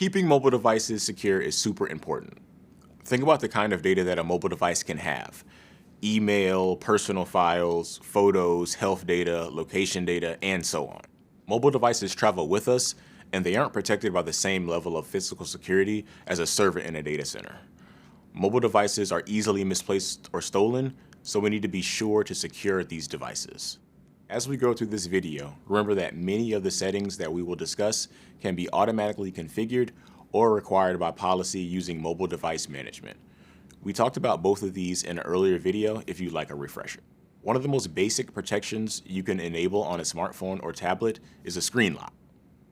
Keeping mobile devices secure is super important. Think about the kind of data that a mobile device can have. Email, personal files, photos, health data, location data, and so on. Mobile devices travel with us, and they aren't protected by the same level of physical security as a server in a data center. Mobile devices are easily misplaced or stolen, so we need to be sure to secure these devices. As we go through this video, remember that many of the settings that we will discuss can be automatically configured or required by policy using mobile device management. We talked about both of these in an earlier video if you'd like a refresher. One of the most basic protections you can enable on a smartphone or tablet is a screen lock.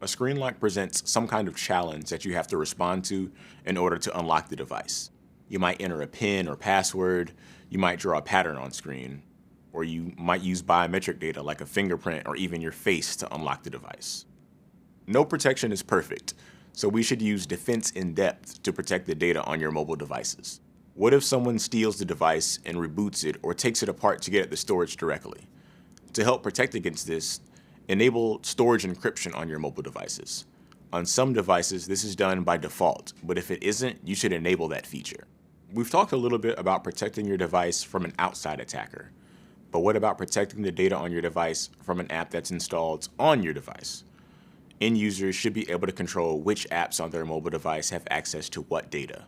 A screen lock presents some kind of challenge that you have to respond to in order to unlock the device. You might enter a PIN or password, you might draw a pattern on screen, or you might use biometric data like a fingerprint or even your face to unlock the device. No protection is perfect, so we should use defense in depth to protect the data on your mobile devices. What if someone steals the device and reboots it or takes it apart to get at the storage directly? To help protect against this, enable storage encryption on your mobile devices. On some devices, this is done by default, but if it isn't, you should enable that feature. We've talked a little bit about protecting your device from an outside attacker, but what about protecting the data on your device from an app that's installed on your device? End users should be able to control which apps on their mobile device have access to what data.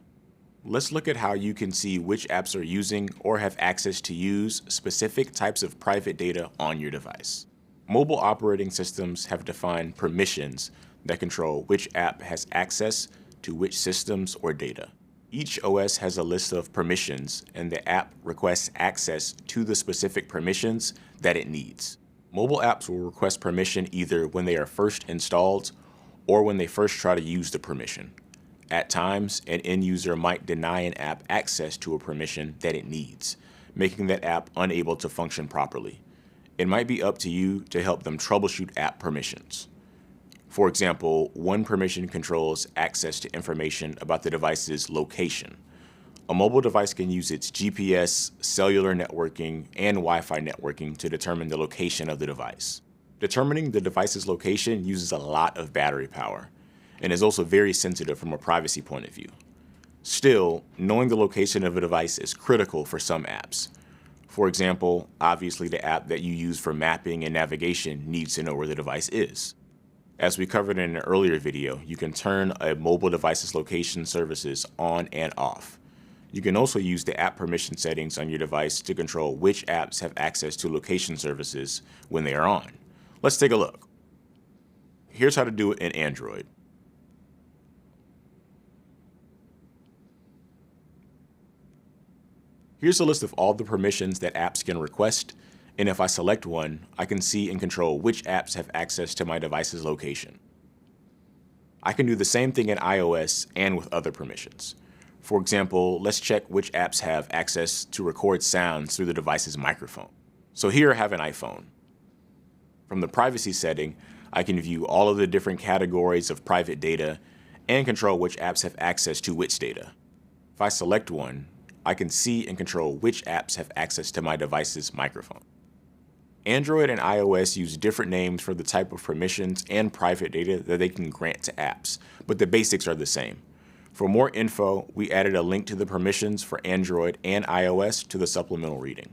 Let's look at how you can see which apps are using or have access to use specific types of private data on your device. Mobile operating systems have defined permissions that control which app has access to which systems or data. Each OS has a list of permissions, and the app requests access to the specific permissions that it needs. Mobile apps will request permission either when they are first installed or when they first try to use the permission. At times, an end user might deny an app access to a permission that it needs, making that app unable to function properly. It might be up to you to help them troubleshoot app permissions. For example, one permission controls access to information about the device's location. A mobile device can use its GPS, cellular networking, and Wi-Fi networking to determine the location of the device. Determining the device's location uses a lot of battery power and is also very sensitive from a privacy point of view. Still, knowing the location of a device is critical for some apps. For example, obviously the app that you use for mapping and navigation needs to know where the device is. As we covered in an earlier video, you can turn a mobile device's location services on and off. You can also use the app permission settings on your device to control which apps have access to location services when they are on. Let's take a look. Here's how to do it in Android. Here's a list of all the permissions that apps can request, and if I select one, I can see and control which apps have access to my device's location. I can do the same thing in iOS and with other permissions. For example, let's check which apps have access to record sounds through the device's microphone. So here I have an iPhone. From the privacy setting, I can view all of the different categories of private data and control which apps have access to which data. If I select one, I can see and control which apps have access to my device's microphone. Android and iOS use different names for the type of permissions and private data that they can grant to apps, but the basics are the same. For more info, we added a link to the permissions for Android and iOS to the supplemental reading.